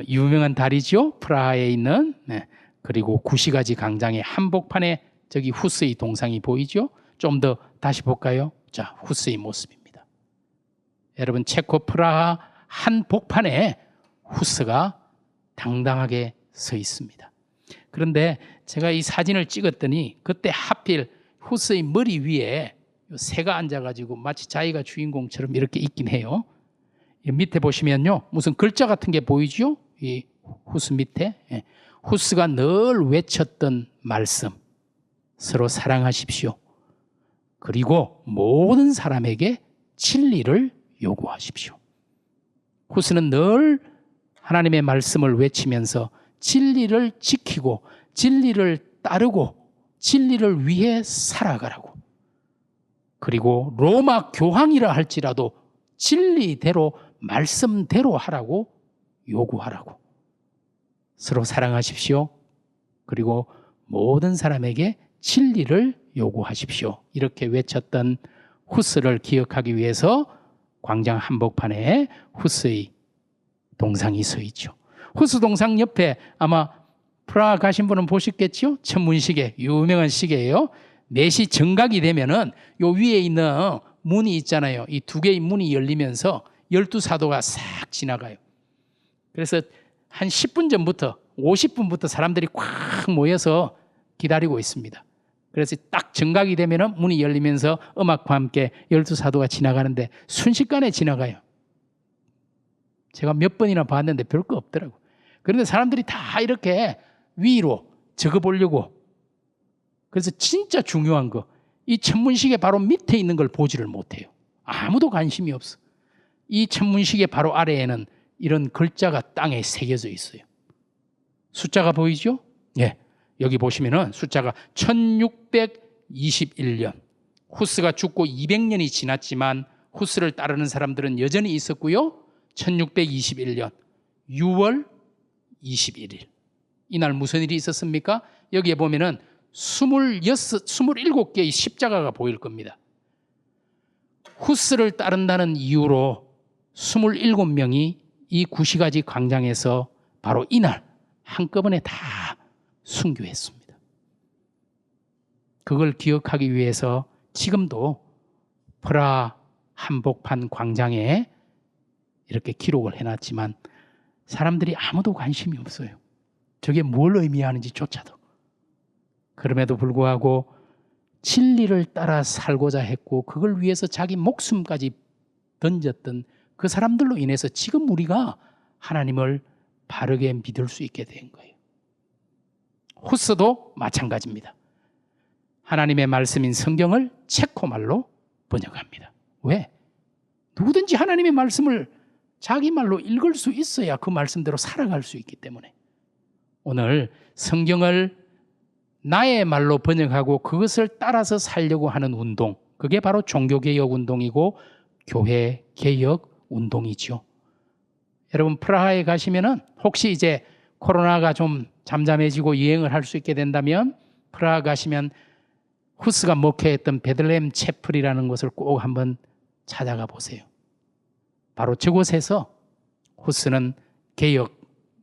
유명한 다리죠. 프라하에 있는. 네. 그리고 구시가지 광장의 한복판에 저기 후스의 동상이 보이죠. 좀 더 다시 볼까요? 자, 후스의 모습입니다. 여러분, 체코 프라하 한복판에 후스가 당당하게 서 있습니다. 그런데 제가 이 사진을 찍었더니 그때 하필 후스의 머리 위에 새가 앉아가지고 마치 자기가 주인공처럼 이렇게 있긴 해요. 밑에 보시면요, 무슨 글자 같은 게 보이죠? 이 후스 밑에. 후스가 늘 외쳤던 말씀, 서로 사랑하십시오. 그리고 모든 사람에게 진리를 요구하십시오. 후스는 늘 하나님의 말씀을 외치면서 진리를 지키고 진리를 따르고 진리를 위해 살아가라고. 그리고 로마 교황이라 할지라도 진리대로 말씀대로 하라고 요구하라고. 서로 사랑하십시오. 그리고 모든 사람에게 진리를 요구하십시오. 이렇게 외쳤던 후스를 기억하기 위해서 광장 한복판에 후스의 동상이 서 있죠. 후스 동상 옆에 아마 프라하 가신 분은 보셨겠죠? 천문시계, 유명한 시계예요. 4시 정각이 되면은 요 위에 있는 문이 있잖아요. 이 두 개의 문이 열리면서 12사도가 싹 지나가요. 그래서 한 10분 전부터 50분부터 사람들이 꽉 모여서 기다리고 있습니다. 그래서 딱 정각이 되면은 문이 열리면서 음악과 함께 12사도가 지나가는데 순식간에 지나가요. 제가 몇 번이나 봤는데 별거 없더라고요. 그런데 사람들이 다 이렇게 위로 적어보려고. 그래서 진짜 중요한 거, 이 천문시계 바로 밑에 있는 걸 보지를 못해요. 아무도 관심이 없어. 이 천문시계 바로 아래에는 이런 글자가 땅에 새겨져 있어요. 숫자가 보이죠? 예. 여기 보시면은 숫자가 1621년. 후스가 죽고 200년이 지났지만 후스를 따르는 사람들은 여전히 있었고요. 1621년 6월 21일. 이날 무슨 일이 있었습니까? 여기에 보면은 27개의 십자가가 보일 겁니다. 후스를 따른다는 이유로 27명이 이 구시가지 광장에서 바로 이날 한꺼번에 다 순교했습니다. 그걸 기억하기 위해서 지금도 프라하 한복판 광장에 이렇게 기록을 해놨지만 사람들이 아무도 관심이 없어요. 저게 뭘 의미하는지조차도. 그럼에도 불구하고 진리를 따라 살고자 했고 그걸 위해서 자기 목숨까지 던졌던 그 사람들로 인해서 지금 우리가 하나님을 바르게 믿을 수 있게 된 거예요. 후스도 마찬가지입니다. 하나님의 말씀인 성경을 체코말로 번역합니다. 왜? 누구든지 하나님의 말씀을 자기 말로 읽을 수 있어야 그 말씀대로 살아갈 수 있기 때문에 오늘 성경을 나의 말로 번역하고 그것을 따라서 살려고 하는 운동, 그게 바로 종교개혁 운동이고 교회개혁 운동이죠. 여러분 프라하에 가시면은 혹시 이제 코로나가 좀 잠잠해지고 여행을 할 수 있게 된다면 프라하 가시면 후스가 목회했던 베들레헴 채플이라는 곳을 꼭 한번 찾아가 보세요. 바로 저곳에서 후스는 개혁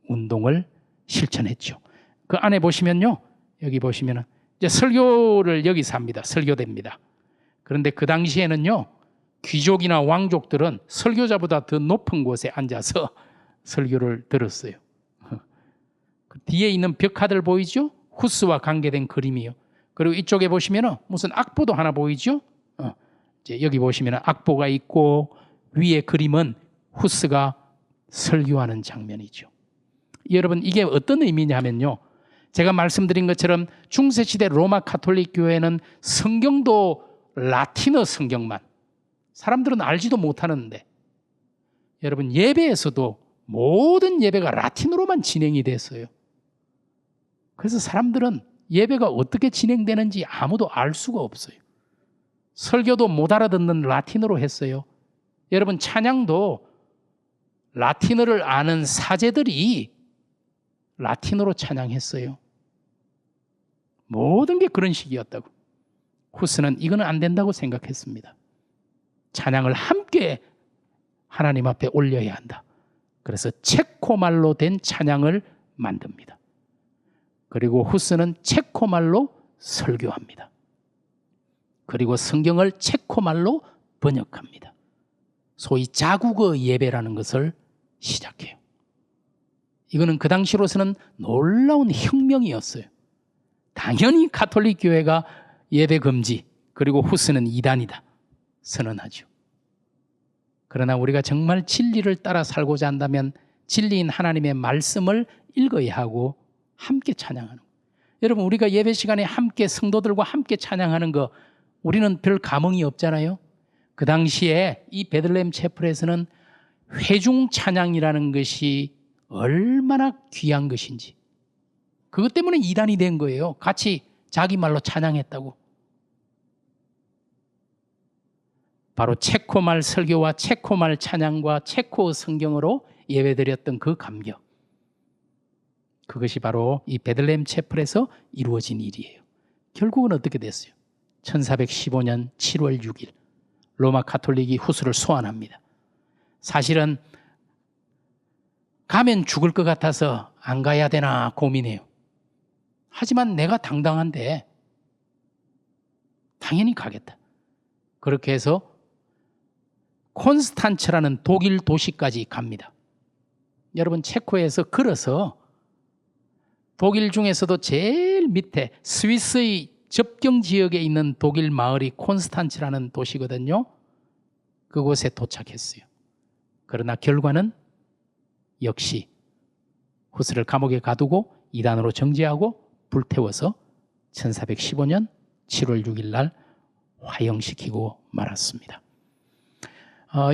운동을 실천했죠. 그 안에 보시면요. 여기 보시면은 이제 설교를 여기서 합니다. 설교대입니다. 그런데 그 당시에는요. 귀족이나 왕족들은 설교자보다 더 높은 곳에 앉아서 설교를 들었어요. 그 뒤에 있는 벽화들 보이죠? 후스와 관계된 그림이요. 그리고 이쪽에 보시면은 무슨 악보도 하나 보이죠? 이제 여기 보시면은 악보가 있고 위에 그림은 후스가 설교하는 장면이죠. 여러분 이게 어떤 의미냐면요. 제가 말씀드린 것처럼 중세시대 로마 가톨릭 교회는 성경도 라틴어 성경만 사람들은 알지도 못하는데 여러분 예배에서도 모든 예배가 라틴어로만 진행이 됐어요. 그래서 사람들은 예배가 어떻게 진행되는지 아무도 알 수가 없어요. 설교도 못 알아듣는 라틴어로 했어요. 여러분, 찬양도 라틴어를 아는 사제들이 라틴어로 찬양했어요. 모든 게 그런 식이었다고. 후스는 이거는 안 된다고 생각했습니다. 찬양을 함께 하나님 앞에 올려야 한다. 그래서 체코말로 된 찬양을 만듭니다. 그리고 후스는 체코말로 설교합니다. 그리고 성경을 체코말로 번역합니다. 소위 자국어 예배라는 것을 시작해요. 이거는 그 당시로서는 놀라운 혁명이었어요. 당연히 가톨릭 교회가 예배 금지, 그리고 후스는 이단이다 선언하죠. 그러나 우리가 정말 진리를 따라 살고자 한다면 진리인 하나님의 말씀을 읽어야 하고 함께 찬양하는 거. 여러분, 우리가 예배 시간에 함께 성도들과 함께 찬양하는 거 우리는 별 감흥이 없잖아요. 그 당시에 이 베들레헴 채플에서는 회중 찬양이라는 것이 얼마나 귀한 것인지, 그것 때문에 이단이 된 거예요. 같이 자기 말로 찬양했다고. 바로 체코말 설교와 체코말 찬양과 체코 성경으로 예배드렸던 그 감격, 그것이 바로 이 베들레헴 채플에서 이루어진 일이에요. 결국은 어떻게 됐어요? 1415년 7월 6일 로마 가톨릭이 후스를 소환합니다. 사실은 가면 죽을 것 같아서 안 가야 되나 고민해요. 하지만 내가 당당한데 당연히 가겠다. 그렇게 해서 콘스탄츠라는 독일 도시까지 갑니다. 여러분, 체코에서 걸어서 독일 중에서도 제일 밑에 스위스의 접경 지역에 있는 독일 마을이 콘스탄츠라는 도시거든요. 그곳에 도착했어요. 그러나 결과는 역시 후스를 감옥에 가두고 이단으로 정죄하고 불태워서 1415년 7월 6일 날 화형시키고 말았습니다.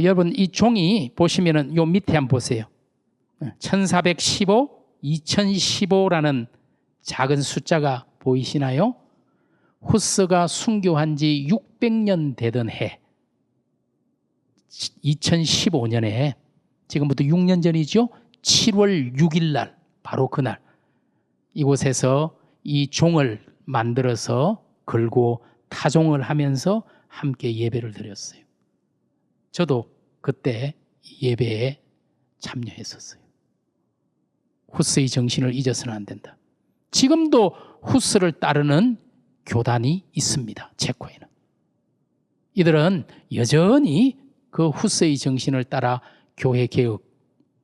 여러분, 이 종이 보시면은 요 밑에 한번 보세요. 1415, 2015라는 작은 숫자가 보이시나요? 후스가 순교한 지 600년 되던 해 2015년에 지금부터 6년 전이죠. 7월 6일 날, 바로 그날 이곳에서 이 종을 만들어서 걸고 타종을 하면서 함께 예배를 드렸어요. 저도 그때 예배에 참여했었어요. 후스의 정신을 잊어서는 안 된다. 지금도 후스를 따르는 교단이 있습니다. 체코에는. 이들은 여전히 그 후스의 정신을 따라 교회 개혁,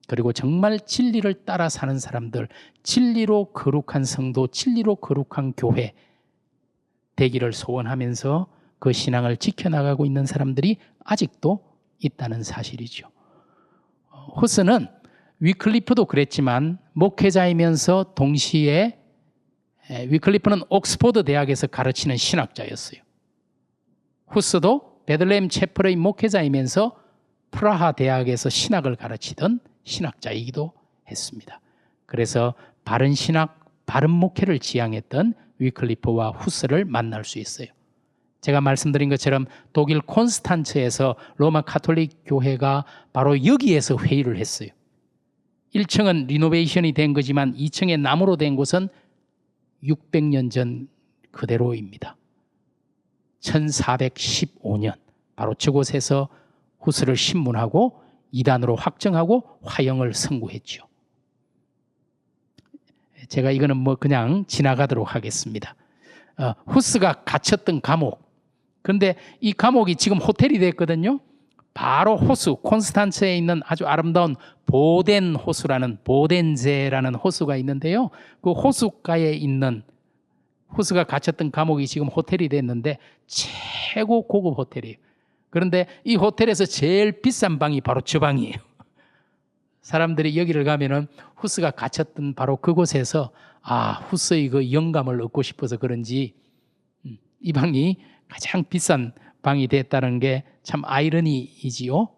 그리고 정말 진리를 따라 사는 사람들, 진리로 거룩한 성도, 진리로 거룩한 교회 되기를 소원하면서 그 신앙을 지켜나가고 있는 사람들이 아직도 있다는 사실이죠. 후스는 위클리프도 그랬지만 목회자이면서 동시에 위클리프는 옥스포드 대학에서 가르치는 신학자였어요. 후스도 베들레헴 채플의 목회자이면서 프라하 대학에서 신학을 가르치던 신학자이기도 했습니다. 그래서 바른 신학, 바른 목회를 지향했던 위클리프와 후스를 만날 수 있어요. 제가 말씀드린 것처럼 독일 콘스탄츠에서 로마 가톨릭 교회가 바로 여기에서 회의를 했어요. 1층은 리노베이션이 된 거지만 2층에 나무로 된 곳은 600년 전 그대로입니다. 1415년 바로 저곳에서 후스를 신문하고 이단으로 확정하고 화형을 선고했죠. 제가 이거는 그냥 지나가도록 하겠습니다. 후스가 갇혔던 감옥, 근데 이 감옥이 지금 호텔이 됐거든요. 바로 호수, 콘스탄츠에 있는 아주 아름다운 보덴 호수라는, 보덴제라는 호수가 있는데요. 그 호수가에 있는, 후스가 갇혔던 감옥이 지금 호텔이 됐는데 최고 고급 호텔이에요. 그런데 이 호텔에서 제일 비싼 방이 바로 저 방이에요. 사람들이 여기를 가면은 후스가 갇혔던 바로 그곳에서 후스의 그 영감을 얻고 싶어서 그런지 이 방이 가장 비싼 방이 됐다는 게 참 아이러니이지요.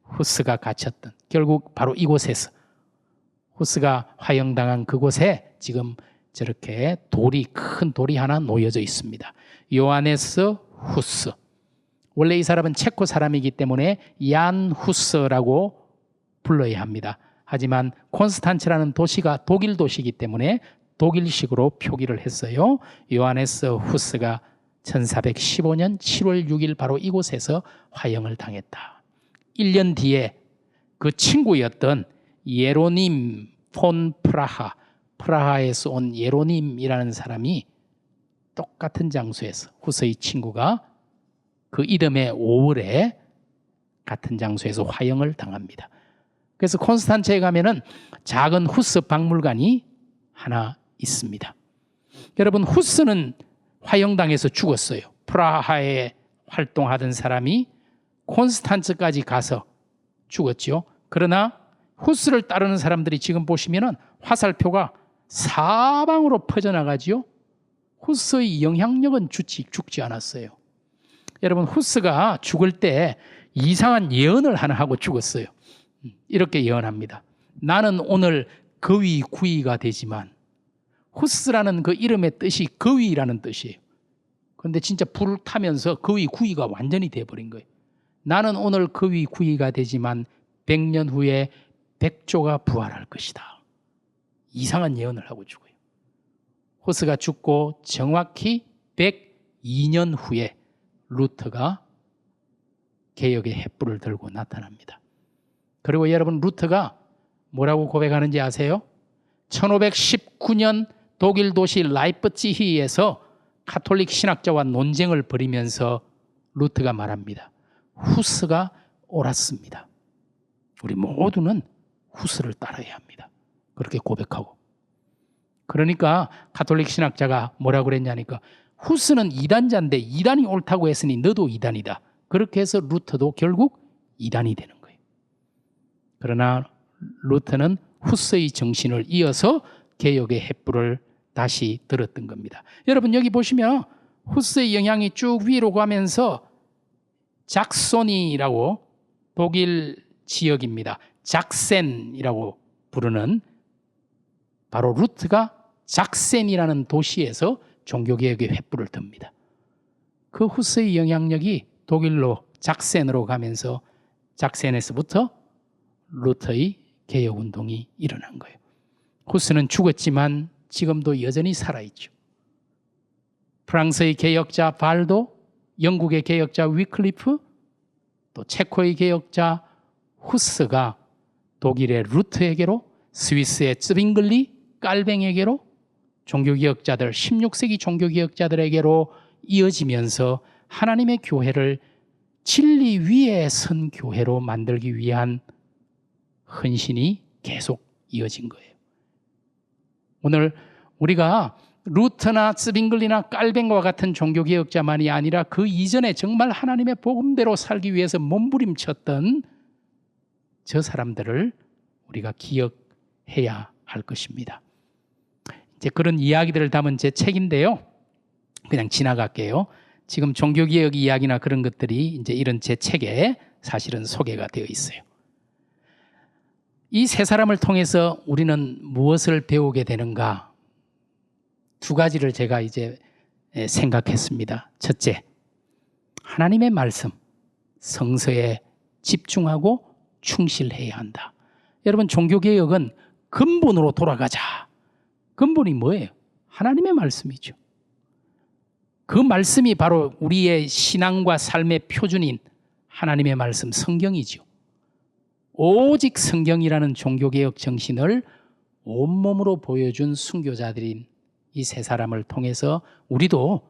후스가 갇혔던, 결국 바로 이곳에서 후스가 화형당한 그곳에 지금 저렇게 큰 돌이 하나 놓여져 있습니다. 요하네스 후스. 원래 이 사람은 체코 사람이기 때문에 얀 후스라고 불러야 합니다. 하지만 콘스탄츠라는 도시가 독일 도시이기 때문에 독일식으로 표기를 했어요. 요하네스 후스가 1415년 7월 6일 바로 이곳에서 화형을 당했다. 1년 뒤에 그 친구였던 예로님 폰 프라하, 프라하에서 온 예로님이라는 사람이 똑같은 장소에서 후스의 친구가 그 이듬해 5월에 같은 장소에서 화형을 당합니다. 그래서 콘스탄츠에 가면은 작은 후스 박물관이 하나 있습니다. 여러분, 후스는 화형당해서 죽었어요. 프라하에 활동하던 사람이 콘스탄츠까지 가서 죽었죠. 그러나 후스를 따르는 사람들이 지금 보시면은 화살표가 사방으로 퍼져나가지요. 후스의 영향력은 죽지 않았어요. 여러분, 후스가 죽을 때 이상한 예언을 하나 하고 죽었어요. 이렇게 예언합니다. 나는 오늘 거위 구이가 되지만, 후스라는 그 이름의 뜻이 거위라는 뜻이에요. 그런데 진짜 불을 타면서 거위 구이가 완전히 돼버린 거예요. 나는 오늘 거위 구이가 되지만 100년 후에 백조가 부활할 것이다. 이상한 예언을 하고 죽어요. 후스가 죽고 정확히 102년 후에 루터가 개혁의 횃불을 들고 나타납니다. 그리고 여러분, 루터가 뭐라고 고백하는지 아세요? 1519년 독일 도시 라이프치히에서 카톨릭 신학자와 논쟁을 벌이면서 루터가 말합니다. 후스가 옳았습니다. 우리 모두는 후스를 따라야 합니다. 그렇게 고백하고. 그러니까 카톨릭 신학자가 뭐라고 그랬냐니까, 후스는 이단자인데 이단이 옳다고 했으니 너도 이단이다. 그렇게 해서 루터도 결국 이단이 되는 거예요. 그러나 루터는 후스의 정신을 이어서 개혁의 횃불을 다시 들었던 겁니다. 여러분, 여기 보시면 후스의 영향이 쭉 위로 가면서 작소니라고, 독일 지역입니다. 작센이라고 부르는, 바로 루트가 작센이라는 도시에서 종교개혁의 횃불을 듭니다. 그 후스의 영향력이 독일로 작센으로 가면서 작센에서부터 루터의 개혁운동이 일어난 거예요. 후스는 죽었지만 지금도 여전히 살아있죠. 프랑스의 개혁자 발도, 영국의 개혁자 위클리프, 또 체코의 개혁자 후스가 독일의 루트에게로, 스위스의 츠빙글리, 깔뱅에게로, 종교개혁자들, 16세기 종교개혁자들에게로 이어지면서 하나님의 교회를 진리 위에 선 교회로 만들기 위한 헌신이 계속 이어진 거예요. 오늘 우리가 루터나 츠빙글리나 깔뱅과 같은 종교개혁자만이 아니라 그 이전에 정말 하나님의 복음대로 살기 위해서 몸부림쳤던 저 사람들을 우리가 기억해야 할 것입니다. 이제 그런 이야기들을 담은 제 책인데요. 그냥 지나갈게요. 지금 종교개혁 이야기나 그런 것들이 이제 이런 제 책에 사실은 소개가 되어 있어요. 이 세 사람을 통해서 우리는 무엇을 배우게 되는가? 두 가지를 제가 이제 생각했습니다. 첫째, 하나님의 말씀, 성서에 집중하고 충실해야 한다. 여러분, 종교개혁은 근본으로 돌아가자. 근본이 뭐예요? 하나님의 말씀이죠. 그 말씀이 바로 우리의 신앙과 삶의 표준인 하나님의 말씀, 성경이죠. 오직 성경이라는 종교개혁 정신을 온몸으로 보여준 순교자들인 이 세 사람을 통해서 우리도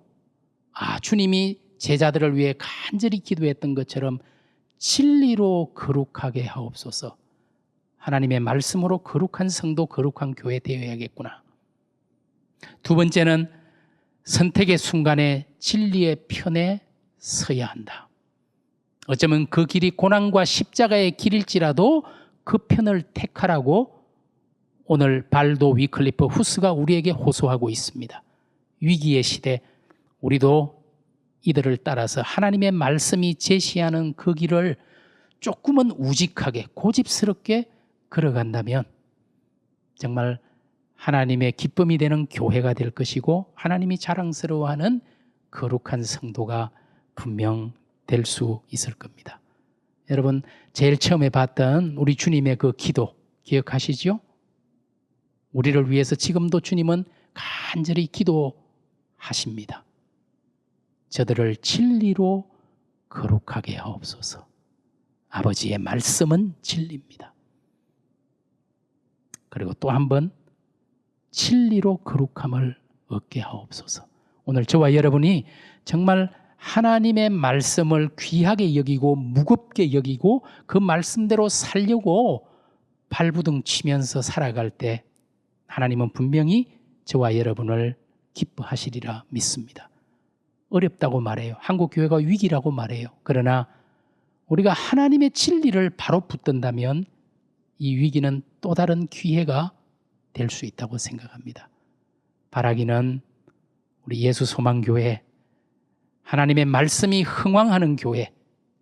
주님이 제자들을 위해 간절히 기도했던 것처럼 진리로 거룩하게 하옵소서. 하나님의 말씀으로 거룩한 성도, 거룩한 교회 되어야겠구나. 두 번째는 선택의 순간에 진리의 편에 서야 한다. 어쩌면 그 길이 고난과 십자가의 길일지라도 그 편을 택하라고 오늘 발도, 위클리프, 후스가 우리에게 호소하고 있습니다. 위기의 시대, 우리도 이들을 따라서 하나님의 말씀이 제시하는 그 길을 조금은 우직하게, 고집스럽게 걸어간다면 정말 하나님의 기쁨이 되는 교회가 될 것이고 하나님이 자랑스러워하는 거룩한 성도가 분명 될 수 있을 겁니다. 여러분, 제일 처음에 봤던 우리 주님의 그 기도 기억하시죠? 우리를 위해서 지금도 주님은 간절히 기도하십니다. 저들을 진리로 거룩하게 하옵소서. 아버지의 말씀은 진리입니다. 그리고 또 한 번 진리로 거룩함을 얻게 하옵소서. 오늘 저와 여러분이 정말 하나님의 말씀을 귀하게 여기고 무겁게 여기고 그 말씀대로 살려고 발부둥 치면서 살아갈 때 하나님은 분명히 저와 여러분을 기뻐하시리라 믿습니다. 어렵다고 말해요. 한국 교회가 위기라고 말해요. 그러나 우리가 하나님의 진리를 바로 붙든다면 이 위기는 또 다른 기회가 될 수 있다고 생각합니다. 바라기는 우리 예수소망교회, 하나님의 말씀이 흥왕하는 교회,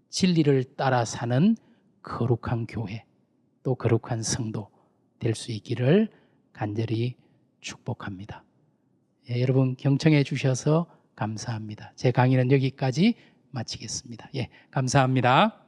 진리를 따라 사는 거룩한 교회, 또 거룩한 성도 될 수 있기를 간절히 축복합니다. 예, 여러분 경청해 주셔서 감사합니다. 제 강의는 여기까지 마치겠습니다. 예, 감사합니다.